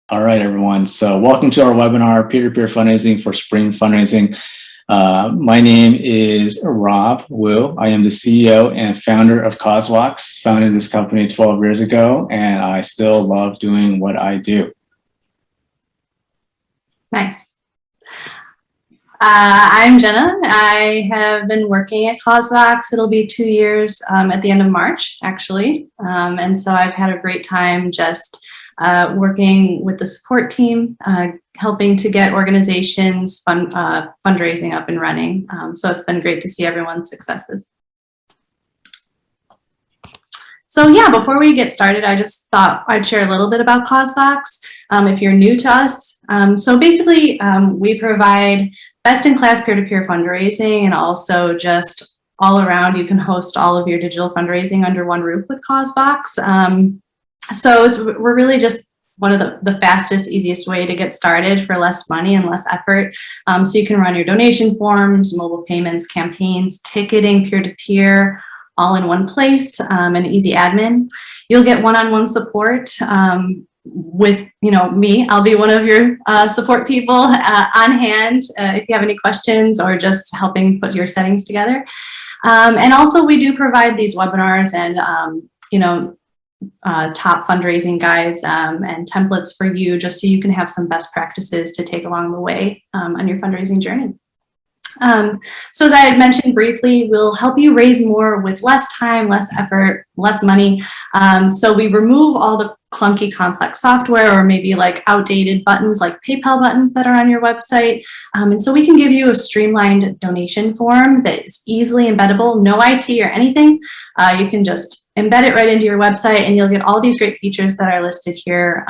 All right, everyone. So welcome to our webinar, Peer-to-Peer Fundraising for Spring Fundraising. My name is Rob Wu. I am the CEO and founder of COSBOX, founded this company 12 years ago, and I still love doing what I do. Nice. I'm Jenna. I have been working at COSBOX. It'll be 2 years at the end of March, actually. And so I've had a great time just working with the support team, helping to get organizations fundraising up and running. So it's been great to see everyone's successes. So yeah, before we get started, I just thought I'd share a little bit about COSBOX if you're new to us. So basically, we provide best-in-class peer-to-peer fundraising, and also just all around, you can host all of your digital fundraising under one roof with COSBOX. So we're really just one of the fastest, easiest way to get started for less money and less effort. So you can run your donation forms, mobile payments, campaigns, ticketing, peer-to-peer, all in one place, and easy admin. You'll get one-on-one support with me. I'll be one of your support people on hand if you have any questions or just helping put your settings together. And also we do provide these webinars and top fundraising guides and templates for you, just so you can have some best practices to take along the way on your fundraising journey. So as I had mentioned briefly, we'll help you raise more with less time, less effort, less money. So we remove all the clunky, complex software or maybe like outdated buttons like PayPal buttons that are on your website. And so we can give you a streamlined donation form that is easily embeddable, no IT or anything. You can just embed it right into your website and you'll get all these great features that are listed here.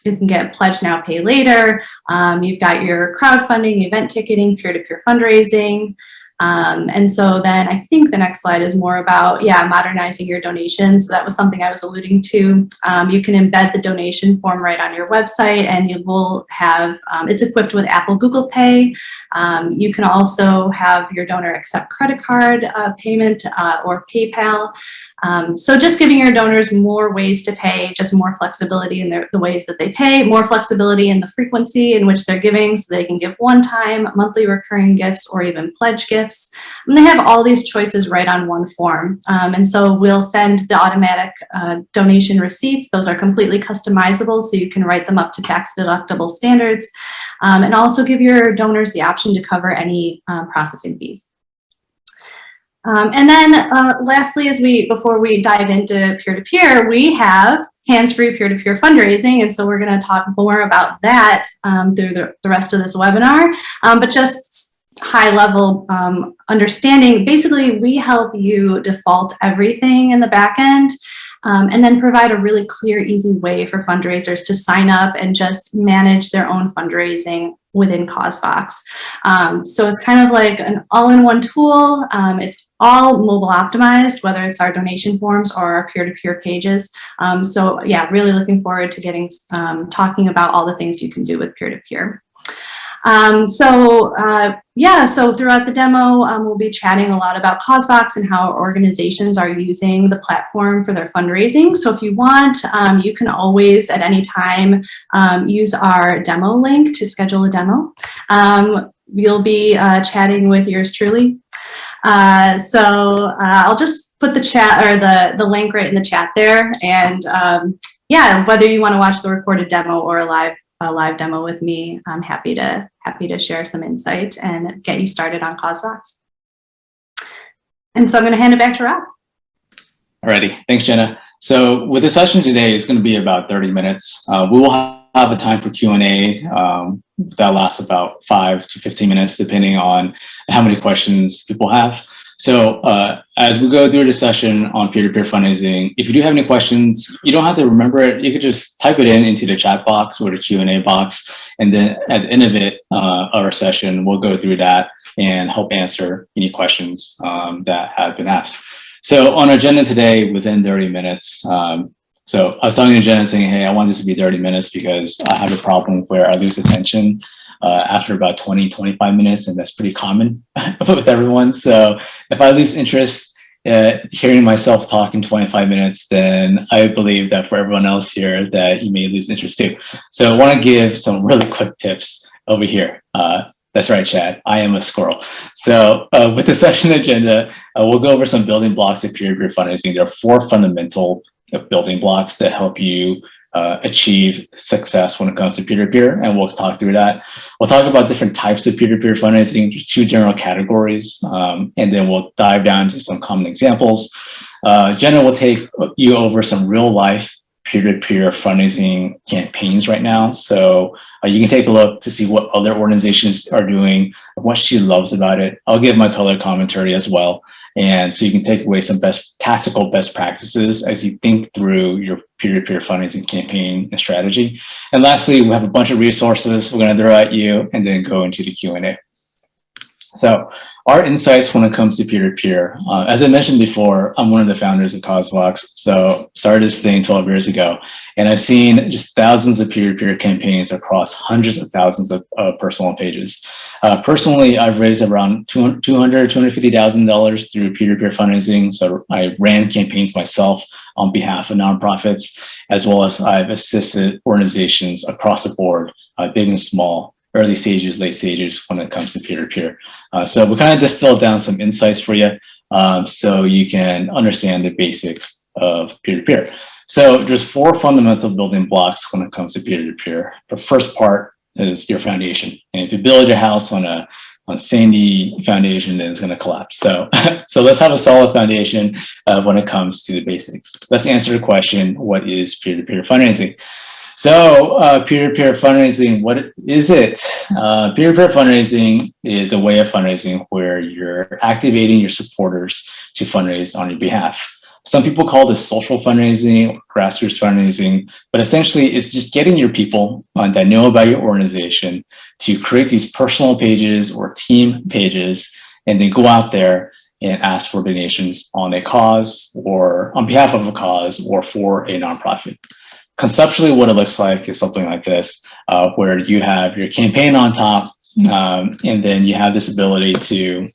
You can get Pledge Now, Pay Later. You've got your crowdfunding, event ticketing, peer-to-peer fundraising. And so then I think the next slide is more about, modernizing your donations. So that was something I was alluding to. You can embed the donation form right on your website, and you will have, it's equipped with Apple, Google Pay. You can also have your donor accept credit card payment or PayPal. So just giving your donors more ways to pay, just more flexibility in the ways that they pay, more flexibility in the frequency in which they're giving, so they can give one-time, monthly recurring gifts, or even pledge gifts. And they have all these choices right on one form. And so we'll send the automatic donation receipts. Those are completely customizable, so you can write them up to tax-deductible standards, and also give your donors the option to cover any processing fees. And then lastly, before we dive into peer-to-peer, we have hands-free peer-to-peer fundraising. And so we're going to talk more about that through the rest of this webinar. But just high-level understanding, basically we help you default everything in the back end, and then provide a really clear, easy way for fundraisers to sign up and just manage their own fundraising within COSBOX. So it's kind of like an all-in-one tool. It's all mobile optimized, whether it's our donation forms or our peer-to-peer pages. So yeah, really looking forward to talking about all the things you can do with peer-to-peer. So throughout the demo, we'll be chatting a lot about COSBOX and how organizations are using the platform for their fundraising. So if you want, you can always at any time use our demo link to schedule a demo. We'll be chatting with yours truly. I'll just put the chat or the link right in the chat there. And whether you want to watch the recorded demo or a live demo with me, I'm happy to share some insight and get you started on COSBOX. And so I'm going to hand it back to Rob. Alrighty, thanks, Jenna. So with the session today, it's going to be about 30 minutes. We will have a time for Q&A that lasts about 5 to 15 minutes, depending on how many questions people have. So as we go through the session on peer-to-peer fundraising, if you do have any questions, you don't have to remember it. You could just type it into the chat box or the Q&A box. And then at the end of our session, we'll go through that and help answer any questions that have been asked. So on our agenda today, within 30 minutes, so I was talking to Jenna saying, hey, I want this to be 30 minutes because I have a problem where I lose attention after about 20, 25 minutes, and that's pretty common with everyone. So if I lose interest hearing myself talk in 25 minutes, then I believe that for everyone else here that you may lose interest too. So I want to give some really quick tips over here. That's right, Chad. I am a squirrel. So with the session agenda, we'll go over some building blocks of peer-to-peer fundraising. There are 4 fundamental building blocks that help you achieve success when it comes to peer-to-peer, and we'll talk through that. We'll talk about different types of peer-to-peer fundraising, just 2 general categories, and then we'll dive down to some common examples. Jenna will take you over some real-life peer-to-peer fundraising campaigns right now. So you can take a look to see what other organizations are doing, what she loves about it. I'll give my color commentary as well. And so you can take away some tactical best practices as you think through your peer-to-peer fundraising campaign and strategy. And lastly, we have a bunch of resources we're going to throw at you and then go into the Q&A. So our insights when it comes to peer-to-peer, as I mentioned before, I'm one of the founders of COSBOX. So started this thing 12 years ago, and I've seen just thousands of peer-to-peer campaigns across hundreds of thousands of personal pages. Personally, I've raised around $250,000 through peer-to-peer fundraising. So I ran campaigns myself on behalf of nonprofits, as well as I've assisted organizations across the board, big and small, early stages, late stages when it comes to peer-to-peer. So we kind of distilled down some insights for you so you can understand the basics of peer-to-peer. So there's 4 fundamental building blocks when it comes to peer-to-peer. The first part is your foundation. And if you build your house on a sandy foundation, then it's going to collapse. So, so let's have a solid foundation when it comes to the basics. Let's answer the question, what is peer-to-peer fundraising? So peer-to-peer fundraising, what is it? Peer-to-peer fundraising is a way of fundraising where you're activating your supporters to fundraise on your behalf. Some people call this social fundraising or grassroots fundraising, but essentially it's just getting your people that know about your organization to create these personal pages or team pages and then go out there and ask for donations on a cause or on behalf of a cause or for a nonprofit. Conceptually, what it looks like is something like this, where you have your campaign on top, and then you have this ability to,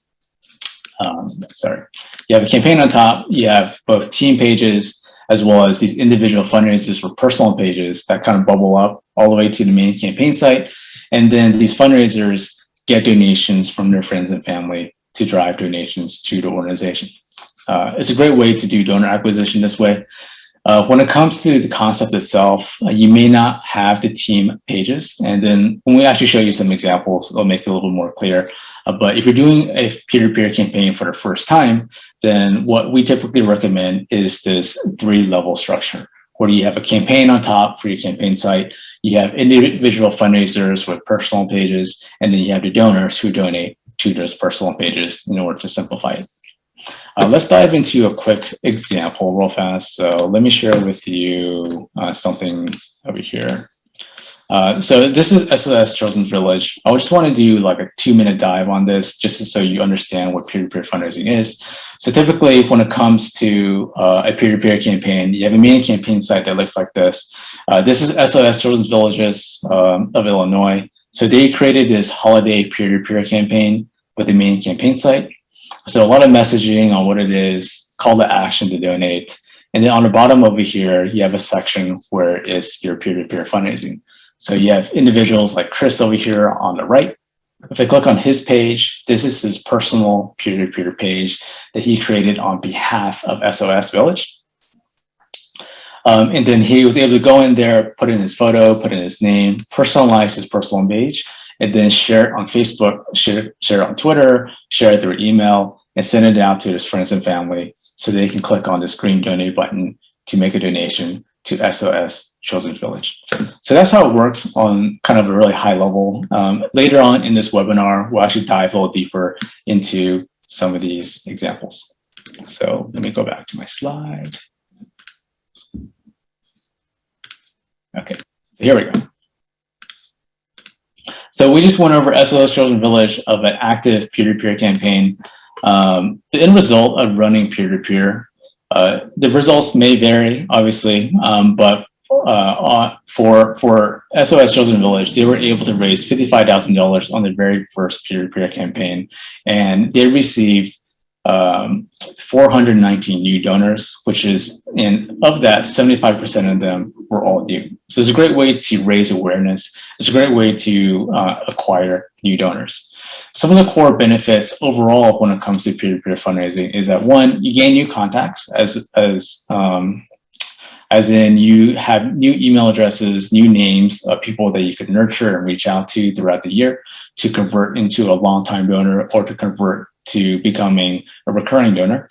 you have a campaign on top, you have both team pages, as well as these individual fundraisers or personal pages that kind of bubble up all the way to the main campaign site. And then these fundraisers get donations from their friends and family to drive donations to the organization. It's a great way to do donor acquisition this way. When it comes to the concept itself, you may not have the team pages. And then when we actually show you some examples, it'll make it a little more clear. But if you're doing a peer-to-peer campaign for the first time, then what we typically recommend is this 3-level structure, where you have a campaign on top for your campaign site, you have individual fundraisers with personal pages, and then you have the donors who donate to those personal pages in order to simplify it. Let's dive into a quick example real fast. So let me share with you something over here. So this is SOS Children's Village. I just want to do like a 2-minute dive on this just so you understand what peer-to-peer fundraising is. So typically when it comes to a peer-to-peer campaign, you have a main campaign site that looks like this. This is SOS Children's Villages of Illinois. So they created this holiday peer-to-peer campaign with the main campaign site. So a lot of messaging on what it is, call to action to donate. And then on the bottom over here, you have a section where it's your peer-to-peer fundraising. So you have individuals like Chris over here on the right. If I click on his page, this is his personal peer-to-peer page that he created on behalf of SOS Village. And then he was able to go in there, put in his photo, put in his name, personalize his personal page, and then share it on Facebook, share it on Twitter, share it through email, and send it out to his friends and family so they can click on this green donate button to make a donation to SOS Children's Village. So that's how it works on kind of a really high level. Later on in this webinar, we'll actually dive a little deeper into some of these examples. So let me go back to my slide. Okay, here we go. So we just went over SOS Children's Village of an active peer-to-peer campaign. The end result of running peer-to-peer, the results may vary, obviously, but for SOS Children's Village, they were able to raise $55,000 on their very first peer-to-peer campaign, and they received 419 new donors, which is, and of that, 75% of them were all new. So it's a great way to raise awareness. It's a great way to acquire new donors. Some of the core benefits overall when it comes to peer-to-peer fundraising is that, one, you gain new contacts as in you have new email addresses, new names of people that you could nurture and reach out to throughout the year to convert into a long-time donor or to convert to becoming a recurring donor.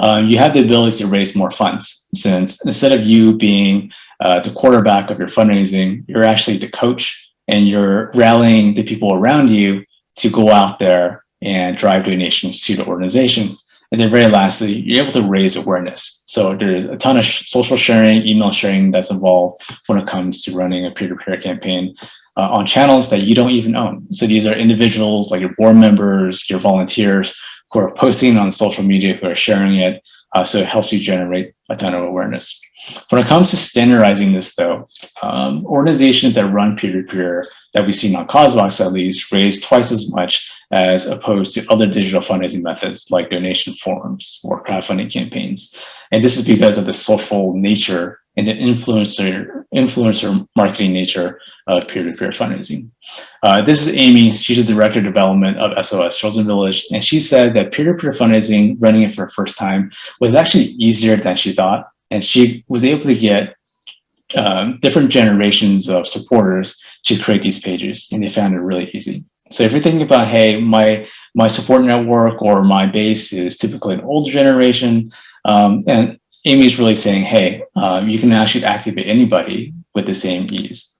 You have the ability to raise more funds, since instead of you being the quarterback of your fundraising, you're actually the coach, and you're rallying the people around you to go out there and drive donations to the organization. And then very lastly, you're able to raise awareness. So there's a ton of social sharing, email sharing that's involved when it comes to running a peer-to-peer campaign on channels that you don't even own. So these are individuals like your board members, your volunteers who are posting on social media, who are sharing it. So it helps you generate a ton of awareness. When it comes to standardizing this though, organizations that run peer-to-peer that we've seen on COSBOX at least raise twice as much as opposed to other digital fundraising methods like donation forums or crowdfunding campaigns. And this is because of the social nature and the influencer marketing nature of peer-to-peer fundraising. This is Amy. She's the director of development of SOS Chosen Village, and she said that peer-to-peer fundraising, running it for the first time, was actually easier than she thought, and she was able to get different generations of supporters to create these pages, and they found it really easy. So if you're thinking about, hey, my support network or my base is typically an older generation, and Amy's really saying, hey, you can actually activate anybody with the same ease.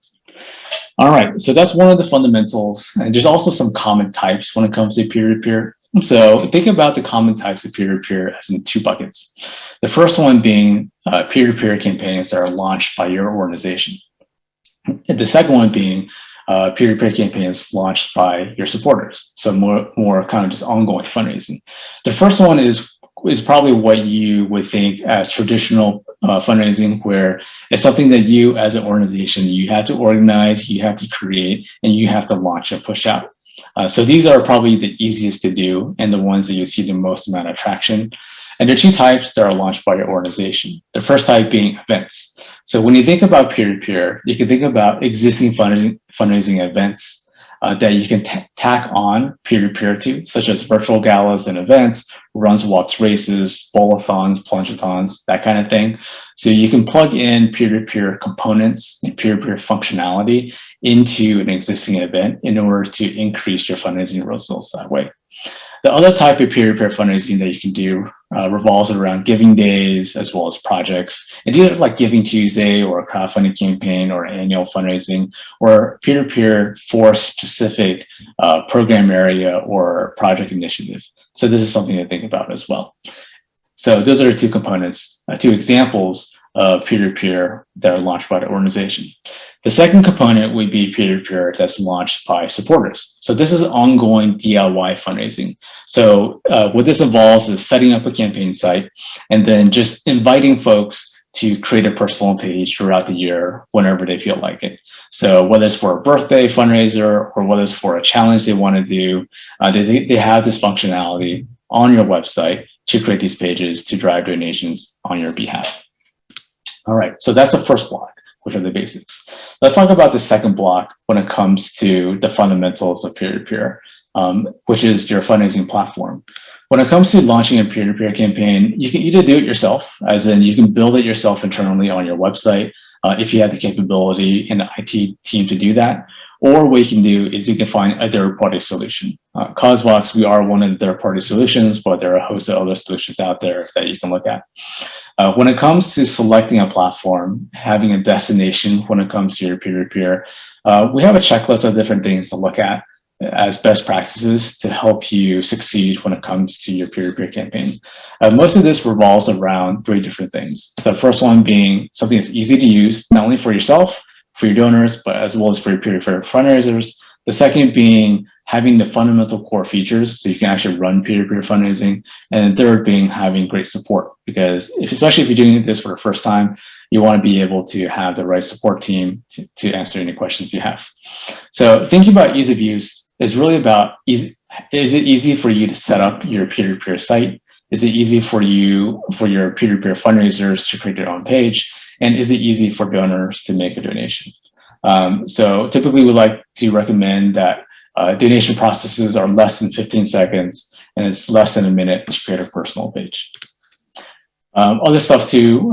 All right, so that's one of the fundamentals. And there's also some common types when it comes to peer-to-peer. So think about the common types of peer-to-peer as in two buckets. The first one being peer-to-peer campaigns that are launched by your organization. And the second one being peer-to-peer campaigns launched by your supporters. So more kind of just ongoing fundraising. The first one is probably what you would think as traditional fundraising, where it's something that you as an organization, you have to organize, you have to create, and you have to launch and push out. So these are probably the easiest to do and the ones that you see the most amount of traction. And there are two types that are launched by your organization. The first type being events. So when you think about peer-to-peer, you can think about existing fundraising events that you can tack on peer-to-peer to, such as virtual galas and events, runs, walks, races, bowl-a-thons, plunge-a-thons, that kind of thing. So you can plug in peer-to-peer components and peer-to-peer functionality into an existing event in order to increase your fundraising results that way. The other type of peer-to-peer fundraising that you can do revolves around giving days as well as projects. And either like Giving Tuesday or a crowdfunding campaign or annual fundraising or peer-to-peer for a specific program area or project initiative. So this is something to think about as well. So those are the two components, two examples of peer-to-peer that are launched by the organization. The second component would be peer-to-peer that's launched by supporters. So this is ongoing DIY fundraising. So what this involves is setting up a campaign site and then just inviting folks to create a personal page throughout the year whenever they feel like it. So whether it's for a birthday fundraiser or whether it's for a challenge they want to do, they have this functionality on your website to create these pages to drive donations on your behalf. All right, so that's the first block, which are the basics. Let's talk about the second block when it comes to the fundamentals of peer-to-peer, which is your fundraising platform. When it comes to launching a peer-to-peer campaign, you can either do it yourself, as in you can build it yourself internally on your website if you have the capability and the IT team to do that. Or what you can do is you can find a third-party solution. COSBOX, we are one of the third-party solutions, but there are a host of other solutions out there that you can look at. When it comes to selecting a platform, having a destination when it comes to your peer-to-peer, we have a checklist of different things to look at as best practices to help you succeed when it comes to your peer-to-peer campaign. Most of this revolves around three different things. So the first one being something that's easy to use, not only for yourself, for your donors, but as well as for your peer-to-peer fundraisers. The second being having the fundamental core features so you can actually run peer-to-peer fundraising. And the third being having great support, because especially if you're doing this for the first time, you want to be able to have the right support team to answer any questions you have. So thinking about ease of use is really about, is it easy for you to set up your peer-to-peer site? Is it easy for you, for your peer-to-peer fundraisers to create their own page? And is it easy for donors to make a donation? So typically we like to recommend that donation processes are less than 15 seconds and it's less than a minute to create a personal page. Other stuff too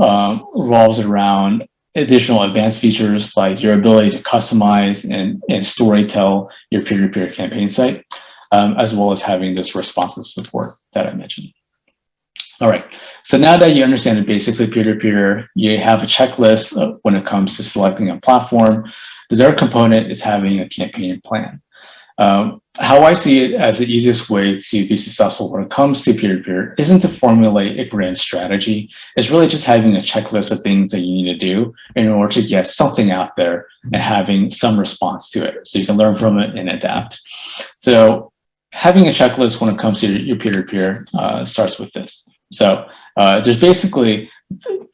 revolves around additional advanced features like your ability to customize and storytell your peer-to-peer campaign site, as well as having this responsive support that I mentioned. All right, so now that you understand the basics of peer-to-peer, you have a checklist when it comes to selecting a platform. The third component is having a campaign plan. How I see it as the easiest way to be successful when it comes to peer-to-peer isn't to formulate a grand strategy. It's really just having a checklist of things that you need to do in order to get something out there and having some response to it so you can learn from it and adapt. So having a checklist when it comes to your peer-to-peer starts with this. So there's basically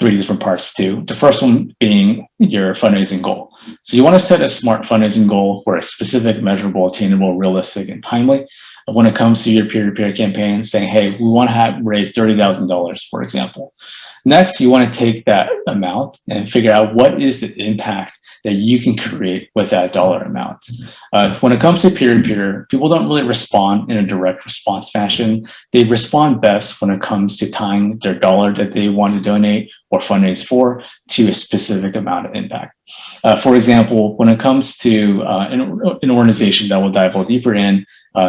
3 different parts too. The first one being your fundraising goal. So you want to set a smart fundraising goal for a specific, measurable, attainable, realistic, and timely. When it comes to your peer-to-peer campaign, saying, hey, we want to raise $30,000, for example. Next, you want to take that amount and figure out what is the impact that you can create with that dollar amount. When it comes to peer-to-peer, people don't really respond in a direct response fashion. They respond best when it comes to tying their dollar that they want to donate or fundraise for to a specific amount of impact. For example, when it comes to an organization that we'll dive a little deeper in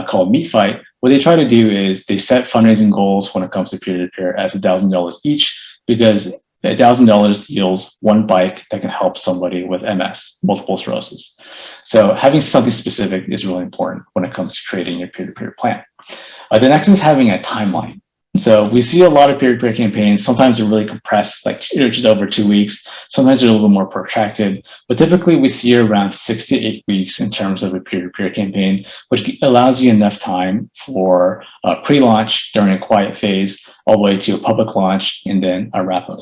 called Meat Fight, what they try to do is they set fundraising goals when it comes to peer-to-peer as $1,000 each, because $1,000 yields 1 bike that can help somebody with MS, multiple sclerosis. So having something specific is really important when it comes to creating your peer-to-peer plan. The next is having a timeline. So we see a lot of peer-to-peer campaigns. Sometimes they're really compressed, like just over 2 weeks. Sometimes they're a little bit more protracted, but typically we see around 6 to 8 weeks in terms of a peer-to-peer campaign, which allows you enough time for pre-launch during a quiet phase, all the way to a public launch and then a wrap-up.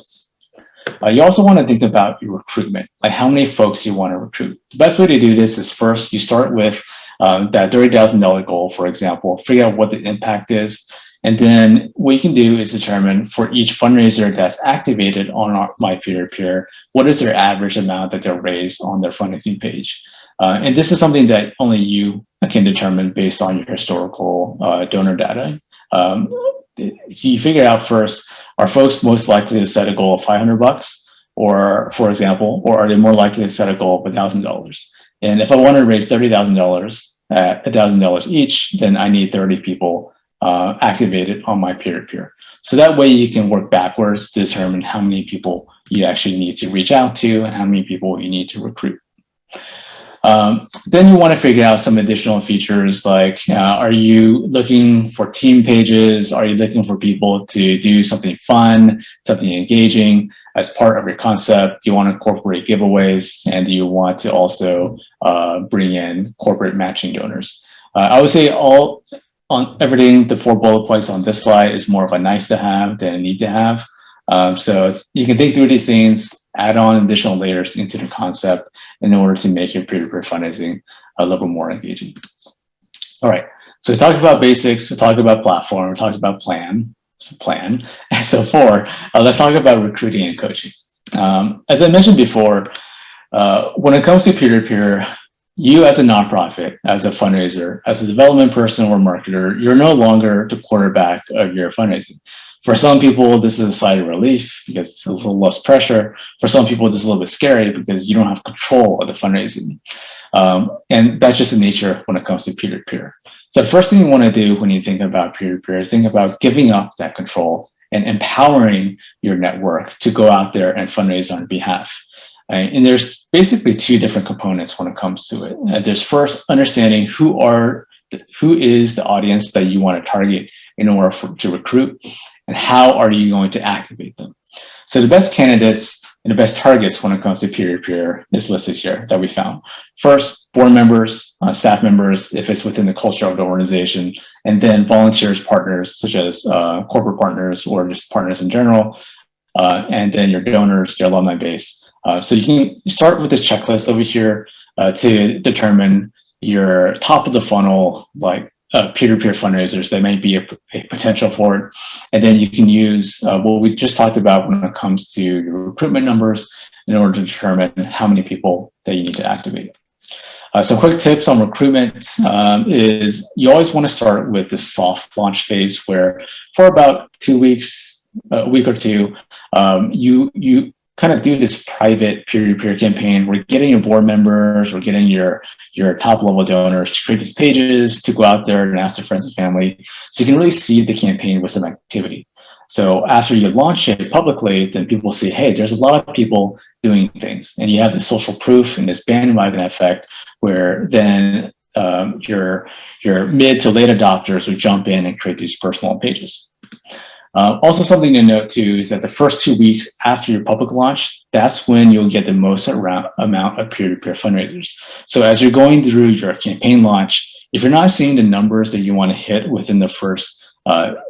You also want to think about your recruitment, like how many folks you want to recruit. The best way to do this is first you start with that $30,000 goal, for example, figure out what the impact is. And then what you can do is determine for each fundraiser that's activated on my peer-to-peer, what is their average amount that they'll raise on their fundraising page. And this is something that only you can determine based on your historical donor data. You figure out first, are folks most likely to set a goal of $500, or for example, or are they more likely to set a goal of $1,000? And if I want to raise $30,000 at $1,000 each, then I need 30 people activated on my peer-to-peer. So that way you can work backwards to determine how many people you actually need to reach out to and how many people you need to recruit. Then you want to figure out some additional features like, are you looking for team pages? Are you looking for people to do something fun, something engaging as part of your concept? Do you want to incorporate giveaways? And do you want to also bring in corporate matching donors? I would say everything, the 4 bullet points on this slide is more of a nice to have than a need to have. So you can think through these things, add on additional layers into the concept in order to make your peer-to-peer fundraising a little more engaging. All right, so we talked about basics, we talked about platform, we talked about plan. So 4, let's talk about recruiting and coaching. As I mentioned before, when it comes to peer-to-peer, you as a nonprofit, as a fundraiser, as a development person or marketer, you're no longer the quarterback of your fundraising. For some people, this is a sigh of relief because it's a little less pressure. For some people, this is a little bit scary because you don't have control of the fundraising. And that's just the nature when it comes to peer-to-peer. So the first thing you want to do when you think about peer-to-peer is think about giving up that control and empowering your network to go out there and fundraise on your behalf. And there's basically 2 different components when it comes to it. There's first understanding who is the audience that you want to target in order to recruit, and how are you going to activate them. So the best candidates and the best targets when it comes to peer-to-peer is listed here that we found. First, board members, staff members, if it's within the culture of the organization, and then volunteers, partners, such as corporate partners or just partners in general, and then your donors, your alumni base. So you can start with this checklist over here to determine your top of the funnel, like peer-to-peer fundraisers that might be a potential for it. And then you can use what we just talked about when it comes to your recruitment numbers in order to determine how many people that you need to activate. Some quick tips on recruitment is you always want to start with the soft launch phase, where for about 2 weeks, a week or two, you kind of do this private peer-to-peer campaign. We're getting your board members, we're getting your top level donors to create these pages, to go out there and ask their friends and family. So you can really seed the campaign with some activity. So after you launch it publicly, then people see, hey, there's a lot of people doing things. And you have this social proof and this bandwagon effect where then your mid to late adopters would jump in and create these personal pages. Also, something to note too is that the first 2 weeks after your public launch, that's when you'll get the most amount of peer-to-peer fundraisers. So as you're going through your campaign launch, if you're not seeing the numbers that you want to hit within the first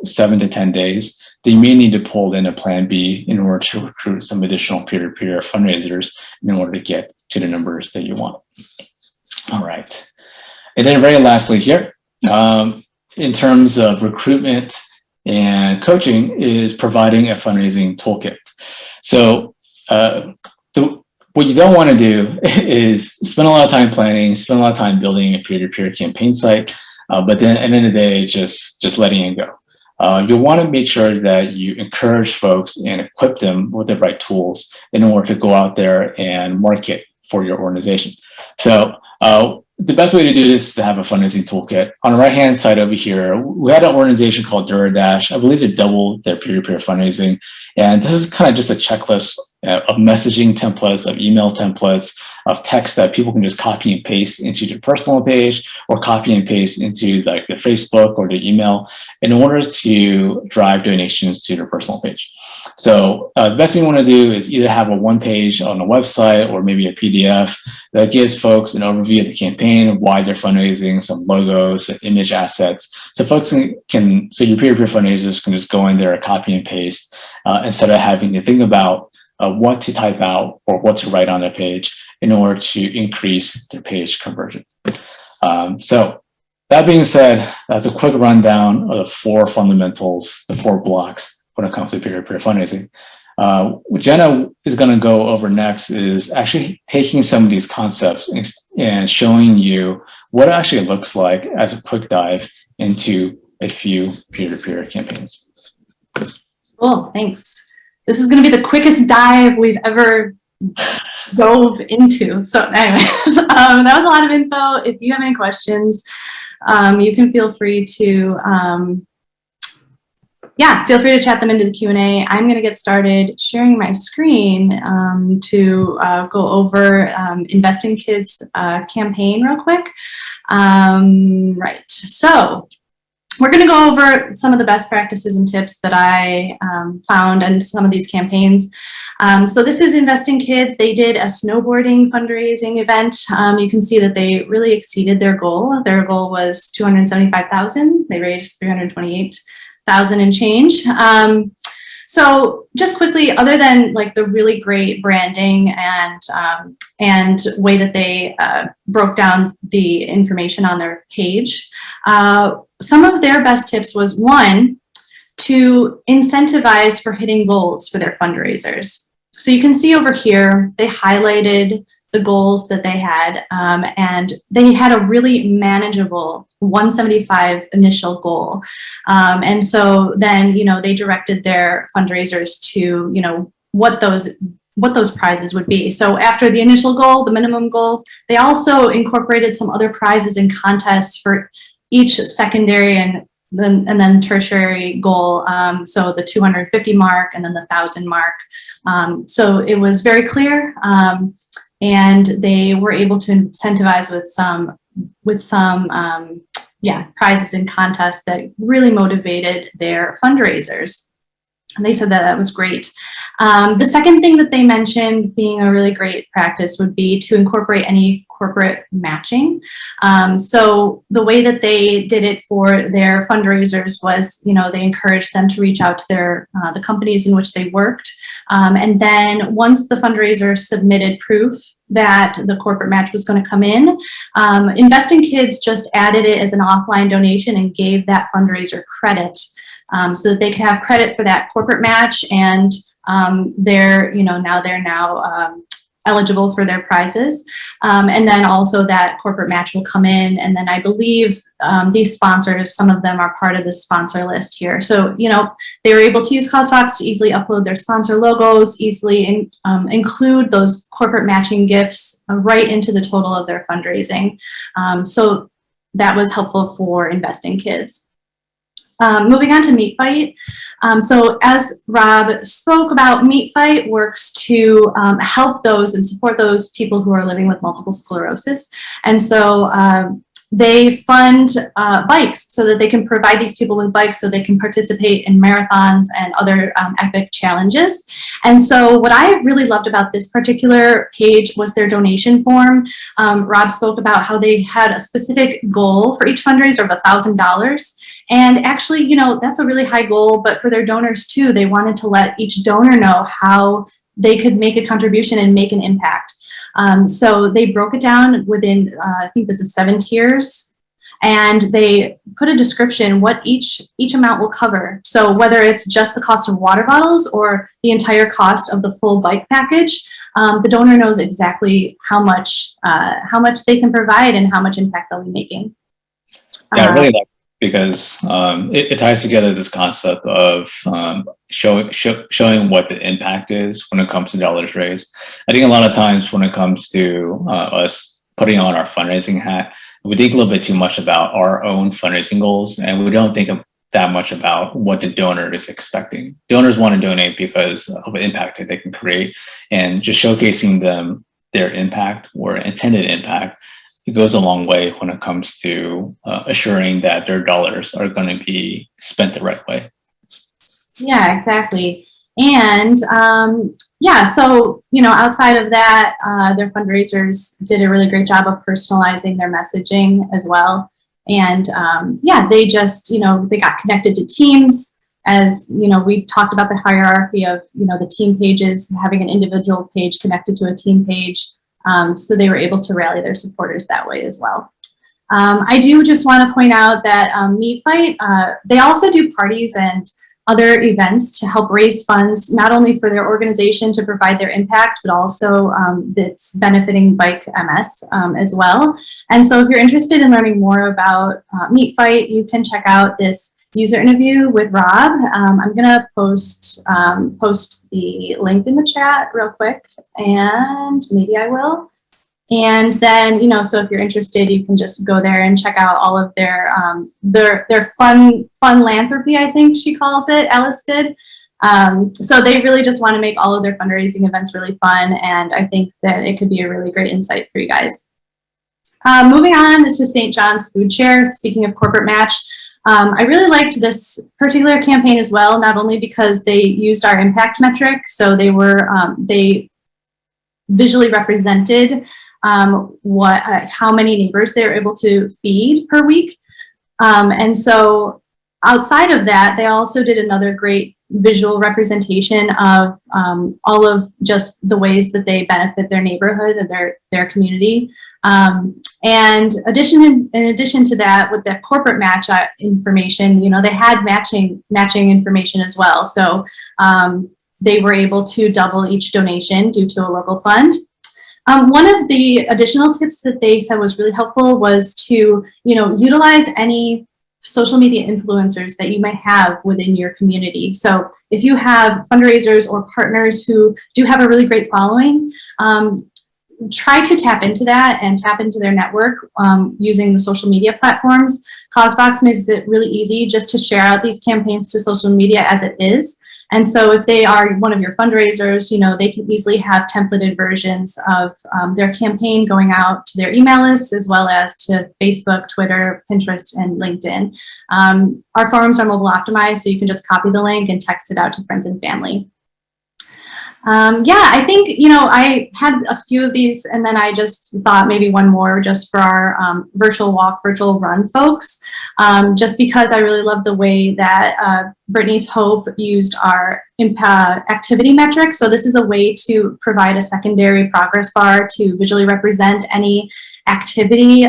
7 to 10 days, then you may need to pull in a plan B in order to recruit some additional peer-to-peer fundraisers in order to get to the numbers that you want. All right. And then very lastly here, in terms of recruitment and coaching, is providing a fundraising toolkit. So what you don't want to do is spend a lot of time planning, spend a lot of time building a peer-to-peer campaign site, but then at the end of the day, just letting it go. You'll want to make sure that you encourage folks and equip them with the right tools in order to go out there and market for your organization. So the best way to do this is to have a fundraising toolkit. On the right-hand side over here, we had an organization called DuraDash. I believe they doubled their peer-to-peer fundraising. And this is kind of just a checklist of messaging templates, of email templates, of text that people can just copy and paste into their personal page or copy and paste into like the Facebook or the email in order to drive donations to their personal page. So the best thing you want to do is either have a one page on a website or maybe a PDF that gives folks an overview of the campaign, why they're fundraising, some logos, image assets. So folks so your peer-to-peer fundraisers can just go in there and copy and paste instead of having to think about what to type out or what to write on their page in order to increase their page conversion. So that being said, that's a quick rundown of the 4 fundamentals, the 4 blocks when it comes to peer-to-peer fundraising. What Jenna is going to go over next is actually taking some of these concepts and showing you what it actually looks like as a quick dive into a few peer-to-peer campaigns. Cool, thanks. This is going to be the quickest dive we've ever dove into. So anyways, that was a lot of info. If you have any questions, you can feel free to chat them into the Q&A. I'm going to get started sharing my screen to go over Invest in Kids campaign real quick. Right, so we're going to go over some of the best practices and tips that I found in some of these campaigns. So this is Invest in Kids. They did a snowboarding fundraising event. You can see that they really exceeded their goal. Their goal was $275,000. They raised $328,000 and change. So just quickly, other than like the really great branding and way that they broke down the information on their page, some of their best tips was, 1, to incentivize for hitting goals for their fundraisers. So you can see over here, they highlighted the goals that they had, and they had a really manageable 175 initial goal. And so then, they directed their fundraisers to, what those prizes would be. So after the initial goal, the minimum goal, they also incorporated some other prizes and contests for each secondary and then tertiary goal. So the 250 mark and then the 1,000 mark. So it was very clear. And they were able to incentivize with some prizes and contests that really motivated their fundraisers. And they said that was great. The second thing that they mentioned being a really great practice would be to incorporate any corporate matching. So the way that they did it for their fundraisers was, they encouraged them to reach out to the companies in which they worked. And then once the fundraiser submitted proof that the corporate match was going to come in, Investing Kids just added it as an offline donation and gave that fundraiser credit, so that they could have credit for that corporate match, and they're now eligible for their prizes. And then also that corporate match will come in. And then I believe these sponsors, some of them are part of the sponsor list here. So, they were able to use COSBOX to easily upload their sponsor logos, easily include those corporate matching gifts right into the total of their fundraising. So that was helpful for Investing Kids. Moving on to Meat Fight. So as Rob spoke about, Meat Fight works to help those and support those people who are living with multiple sclerosis. And so they fund bikes so that they can provide these people with bikes so they can participate in marathons and other epic challenges. And so what I really loved about this particular page was their donation form. Rob spoke about how they had a specific goal for each fundraiser of $1,000. And actually, that's a really high goal, but for their donors too, they wanted to let each donor know how they could make a contribution and make an impact. So they broke it down within, I think this is 7 tiers, and they put a description what each amount will cover. So whether it's just the cost of water bottles or the entire cost of the full bike package, the donor knows exactly how much they can provide and how much impact they'll be making. Yeah, I really like it because it ties together this concept of showing what the impact is when it comes to dollars raised. I think a lot of times when it comes to us putting on our fundraising hat, we think a little bit too much about our own fundraising goals, and we don't think that much about what the donor is expecting. Donors want to donate because of the impact that they can create, and just showcasing them their impact or intended impact, it goes a long way when it comes to assuring that their dollars are going to be spent the right way. Yeah, exactly. And so, outside of that, their fundraisers did a really great job of personalizing their messaging as well. And they just, they got connected to teams. As we talked about the hierarchy of, the team pages, having an individual page connected to a team page. So they were able to rally their supporters that way as well. I do just want to point out that Meat Fight, they also do parties and other events to help raise funds, not only for their organization to provide their impact, but also that's benefiting Bike MS as well. And so if you're interested in learning more about Meat Fight, you can check out this user interview with Rob. I'm going to post the link in the chat real quick, and maybe I will. And then, so if you're interested, you can just go there and check out all of their funlanthropy, I think she calls it, Alice did. So they really just want to make all of their fundraising events really fun, and I think that it could be a really great insight for you guys. Moving on is to St. John's Food Share. Speaking of corporate match, I really liked this particular campaign as well, not only because they used our impact metric, so they visually represented how many neighbors they were able to feed per week. And so outside of that, they also did another great visual representation of all of just the ways that they benefit their neighborhood and their community. And in addition to that, with the corporate match information, they had matching information as well. So they were able to double each donation due to a local fund. One of the additional tips that they said was really helpful was to, utilize any social media influencers that you might have within your community. So if you have fundraisers or partners who do have a really great following, try to tap into that and tap into their network using the social media platforms. COSBOX makes it really easy just to share out these campaigns to social media as it is. And so if they are one of your fundraisers, they can easily have templated versions of their campaign going out to their email lists, as well as to Facebook, Twitter, Pinterest, and LinkedIn. Our forums are mobile optimized, so you can just copy the link and text it out to friends and family. Yeah, I think, I had a few of these, and then I just thought maybe one more just for our virtual walk, virtual run folks, just because I really love the way that Brittany's Hope used our activity metrics. So this is a way to provide a secondary progress bar to visually represent any activity.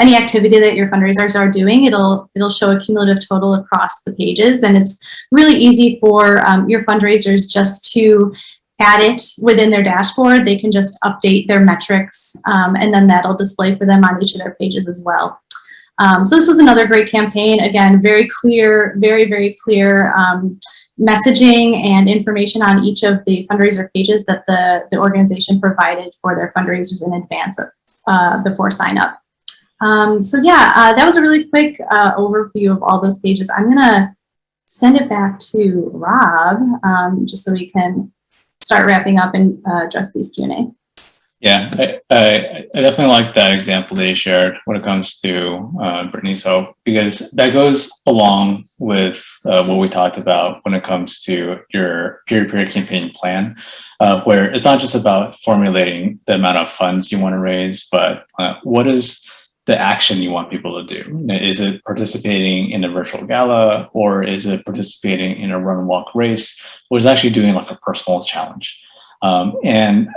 Any activity that your fundraisers are doing, it'll show a cumulative total across the pages, and it's really easy for your fundraisers just to add it within their dashboard. They can just update their metrics, and then that'll display for them on each of their pages as well. So this was another great campaign. Again, very clear, very clear messaging and information on each of the fundraiser pages that the organization provided for their fundraisers in advance of before sign up. So yeah, that was a really quick overview of all those pages. I'm gonna send it back to Rob, just so we can start wrapping up and address these Q&A. Yeah, I definitely like that example that you shared when it comes to Brittany's Hope, because that goes along with what we talked about when it comes to your peer-to-peer campaign plan, where it's not just about formulating the amount of funds you want to raise, but what is the action you want people to do? Is it participating in a virtual gala, or is it participating in a run and walk race, or is it actually doing like a personal challenge? And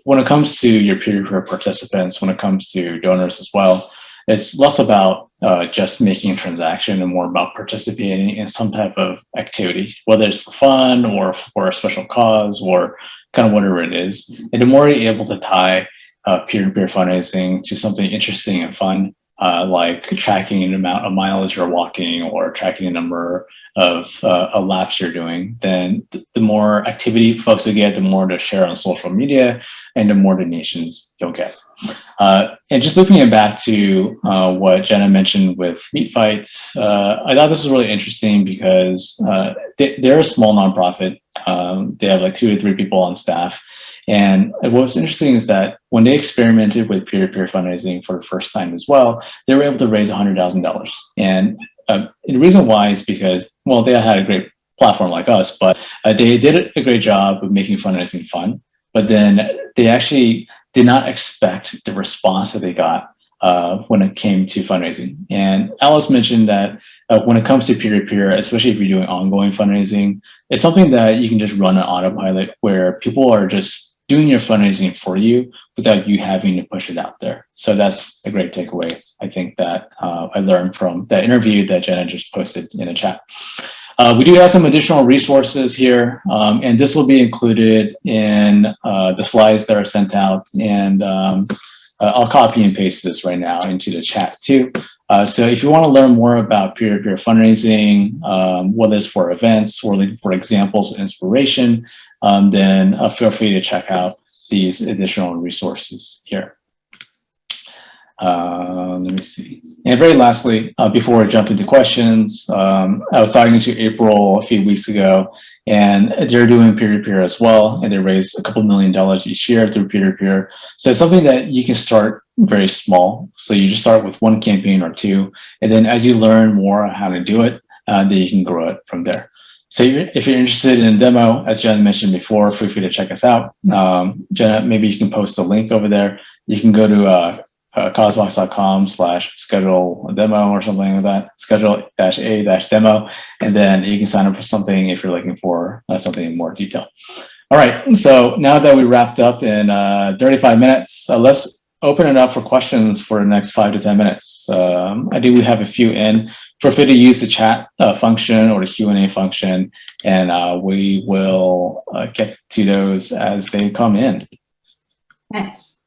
when it comes to your peer-to-peer participants, when it comes to donors as well, it's less about just making a transaction and more about participating in some type of activity, whether it's for fun or for a special cause or kind of whatever it is. And the more you're able to tie peer-to-peer fundraising to something interesting and fun, like tracking an amount of mileage you're walking or tracking a number of laps you're doing, then the more activity folks will get, the more to share on social media, and the more donations you'll get. And just looking it back to what Jenna mentioned with meat fights, I thought this was really interesting because they're a small nonprofit. They have like 2 to 3 people on staff. And what's interesting is that when they experimented with peer-to-peer fundraising for the first time as well, they were able to raise $100,000. And the reason why is because, well, they had a great platform like us, but they did a great job of making fundraising fun. But then they actually did not expect the response that they got when it came to fundraising. And Alice mentioned that when it comes to peer-to-peer, especially if you're doing ongoing fundraising, it's something that you can just run an autopilot where people are just doing your fundraising for you without you having to push it out there. So that's a great takeaway, I think, that I learned from that interview that Jenna just posted in the chat. We do have some additional resources here, and this will be included in the slides that are sent out, and I'll copy and paste this right now into the chat too. So if you want to learn more about peer-to-peer fundraising, whether it's for events or for examples of inspiration, then feel free to check out these additional resources here. Let me see. And very lastly, before I jump into questions, I was talking to April a few weeks ago, and they're doing peer-to-peer as well, and they raise a couple $1 million each year through peer-to-peer. So it's something that you can start very small. So you just start with 1 campaign or 2, and then as you learn more on how to do it, then you can grow it from there. So if you're interested in a demo, as Jenna mentioned before, feel free to check us out. Jenna, maybe you can post a link over there. You can go to COSBOX.com/schedule a demo or something like that, schedule-a-demo, and then you can sign up for something if you're looking for something in more detail. All right, so now that we wrapped up in 35 minutes, let's open it up for questions for the next 5 to 10 minutes. I do have a few in. Feel free to use the chat function or the Q&A function, and we will get to those as they come in. Nice.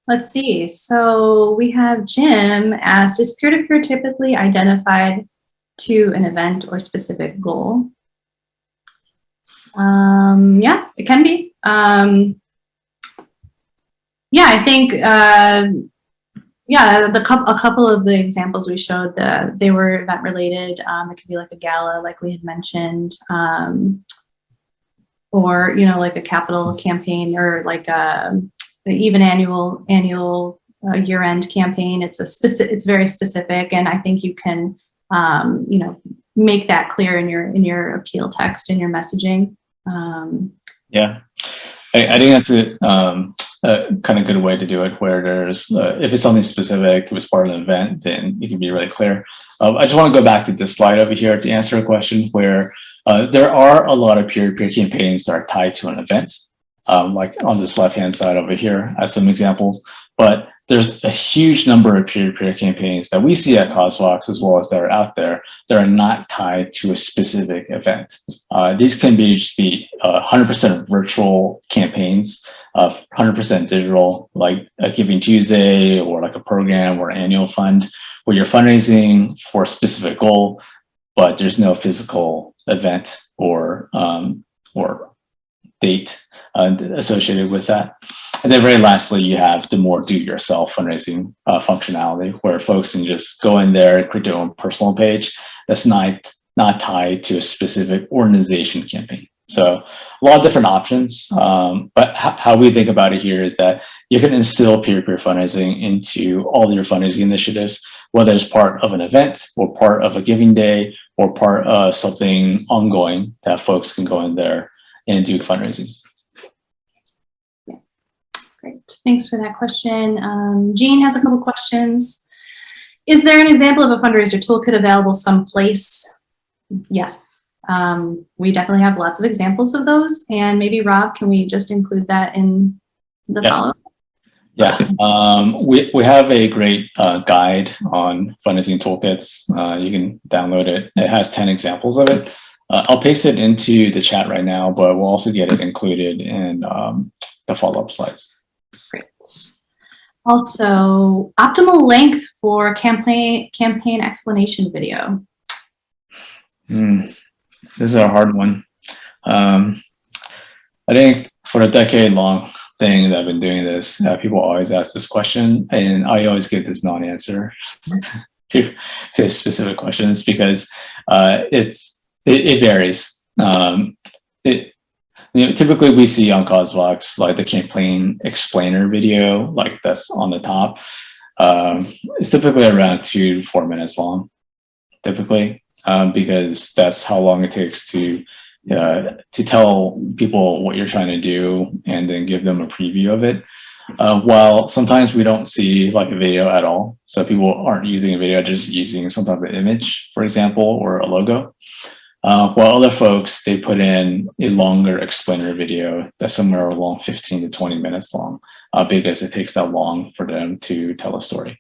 Let's see. So we have Jim asked, is peer-to-peer typically identified to an event or specific goal? Yeah, it can be. Yeah, I think, yeah, a couple of the examples we showed, they were event related. It could be like a gala, like we had mentioned, or, like a capital campaign, or like even annual year-end campaign. It's very specific, and I think you can make that clear in your appeal text and your messaging. Yeah, I think that's a kind of good way to do it, where there's, if it's something specific, if it's part of an event, then you can be really clear. I just want to go back to this slide over here to answer a question where there are a lot of peer-to-peer campaigns that are tied to an event, like on this left-hand side over here as some examples, but there's a huge number of peer-to-peer campaigns that we see at COSBOX as well as that are out there that are not tied to a specific event. These can be 100% virtual campaigns, 100% digital, like a Giving Tuesday or like a program or annual fund where you're fundraising for a specific goal, but there's no physical event or date associated with that. And then very lastly, you have the more do-it-yourself fundraising functionality where folks can just go in there and create their own personal page that's not tied to a specific organization campaign. So a lot of different options, but how we think about it here is that you can instill peer-to-peer fundraising into all of your fundraising initiatives, whether it's part of an event or part of a giving day or part of something ongoing that folks can go in there and do fundraising. Great, thanks for that question. Jean has a couple questions. Is there an example of a fundraiser toolkit available someplace? Yes, we definitely have lots of examples of those. And maybe Rob, can we just include that in the follow-up? Yeah, we have a great guide on fundraising toolkits. You can download it. It has 10 examples of it. I'll paste it into the chat right now, but we'll also get it included in the follow-up slides. Great. Also, optimal length for campaign explanation video. This is a hard one. I think for a decade-long thing that I've been doing this, people always ask this question, and I always get this non-answer to specific questions because it varies. Typically we see on COSBOX like the campaign explainer video, like that's on the top. It's typically around 2 to 4 minutes long, typically, because that's how long it takes to tell people what you're trying to do and then give them a preview of it. While sometimes we don't see like a video at all, so people aren't using a video, just using some type of image, for example, or a logo. While other folks, they put in a longer explainer video that's somewhere along 15 to 20 minutes long, because it takes that long for them to tell a story.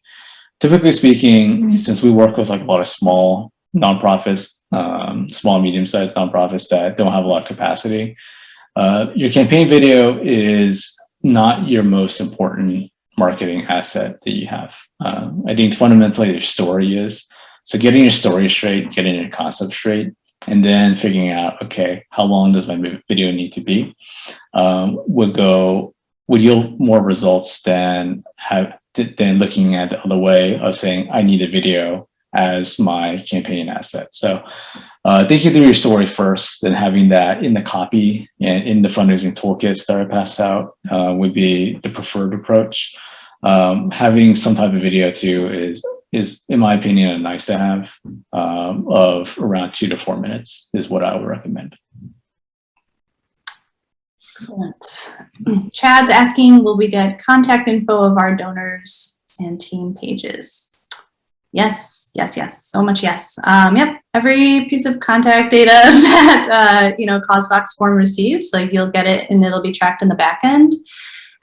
Typically speaking, since we work with like a lot of small nonprofits, small, medium-sized nonprofits that don't have a lot of capacity, your campaign video is not your most important marketing asset that you have. I think fundamentally your story is. So getting your story straight, getting your concept straight, and then figuring out, okay, how long does my video need to be, would yield more results than looking at the other way of saying, I need a video as my campaign asset. So thinking through your story first, then having that in the copy and in the fundraising toolkits that are passed out would be the preferred approach. Having some type of video too is, in my opinion, a nice to have of around 2 to 4 minutes is what I would recommend. Excellent. Chad's asking, will we get contact info of our donors and team pages? Yes, yes, yes, so much yes. Yep, every piece of contact data that COSBOX form receives, like you'll get it and it'll be tracked in the back end,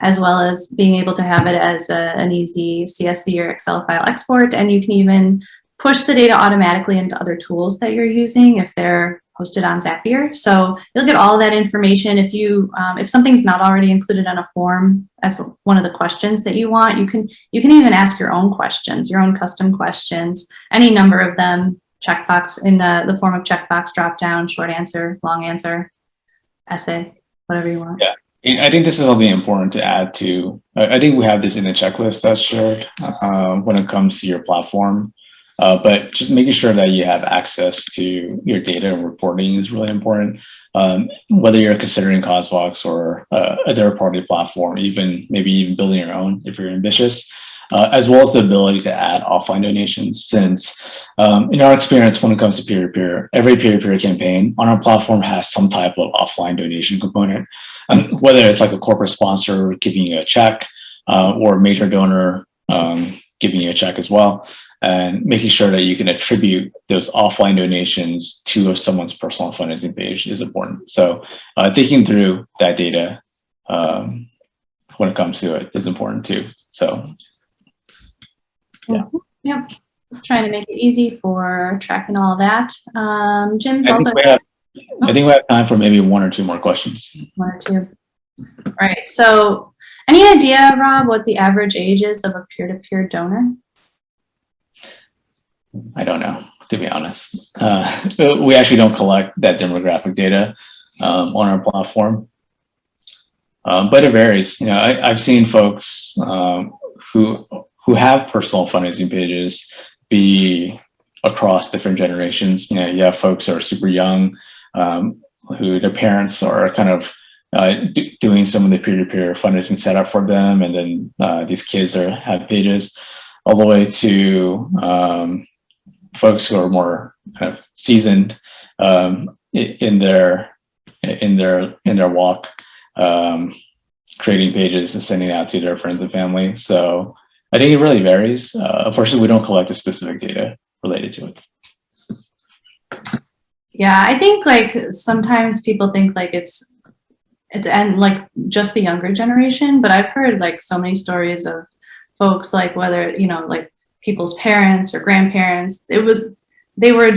as well as being able to have it as an easy CSV or Excel file export. And you can even push the data automatically into other tools that you're using if they're hosted on Zapier. So you'll get all that information. If something's not already included on a form as one of the questions that you want, you can even ask your own questions, your own custom questions, any number of them, checkbox in the form of checkbox, drop down, short answer, long answer, essay, whatever you want. Yeah, I think this is something important to add to. I think we have this in the checklist that's shared when it comes to your platform. But just making sure that you have access to your data and reporting is really important. Whether you're considering COSBOX or a third-party platform, maybe even building your own if you're ambitious, as well as the ability to add offline donations. Since in our experience, when it comes to peer-to-peer, every peer-to-peer campaign on our platform has some type of offline donation component. whether it's like a corporate sponsor giving you a check or a major donor giving you a check as well, and making sure that you can attribute those offline donations to someone's personal fundraising page is important. So thinking through that data when it comes to it is important too. So yeah. Yep. Just trying to make it easy for tracking all that. Jim's I also. think we have time for maybe one or two more questions. One or two. All right. So, any idea, Rob, what the average age is of a peer-to-peer donor? I don't know, to be honest. We actually don't collect that demographic data on our platform, but it varies. You know, I've seen folks who have personal fundraising pages be across different generations. You know, you have folks who are super young, who their parents are kind of doing some of the peer-to-peer fundraising setup for them, and then these kids have pages, all the way to folks who are more kind of seasoned in their walk, creating pages and sending out to their friends and family. So I think it really varies. Unfortunately, we don't collect the specific data related to it. Yeah, I think like sometimes people think like it's and like just the younger generation, but I've heard like so many stories of folks, like whether, you know, like people's parents or grandparents, it was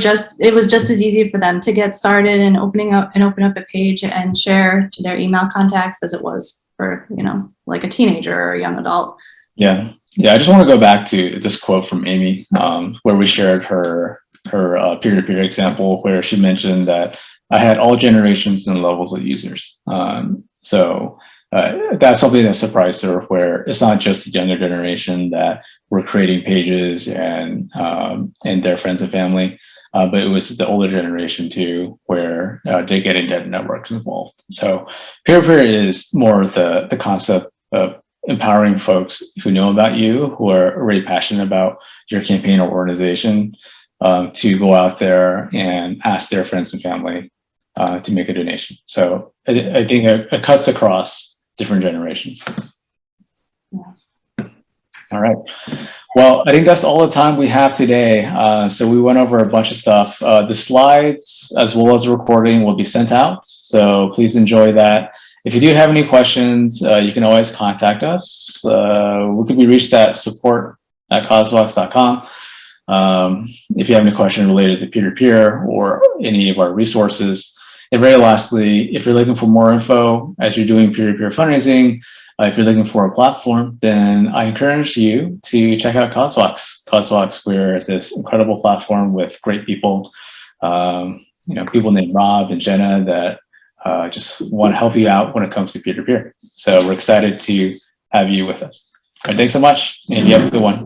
just as easy for them to get started and open up a page and share to their email contacts as it was for, you know, like a teenager or a young adult. Yeah. I just want to go back to this quote from Amy, where we shared her peer-to-peer example, where she mentioned that I had all generations and levels of users. So that's something that surprised her, where it's not just the younger generation that were creating pages and their friends and family, but it was the older generation too, where they're getting their networks involved. So peer-to-peer is more the concept of empowering folks who know about you, who are already passionate about your campaign or organization, to go out there and ask their friends and family to make a donation. So I think it cuts across different generations. Yeah. All right. Well, I think that's all the time we have today. So we went over a bunch of stuff. The slides, as well as the recording, will be sent out. So please enjoy that. If you do have any questions, you can always contact us. We can be reached at support@cosbox.com. If you have any questions related to peer-to-peer or any of our resources. And very lastly, if you're looking for more info as you're doing peer-to-peer fundraising, if you're looking for a platform, then I encourage you to check out COSBOX. COSBOX, we're this incredible platform with great people, you know, people named Rob and Jenna that just want to help you out when it comes to peer-to-peer. So we're excited to have you with us. All right, thanks so much, and you have a good one.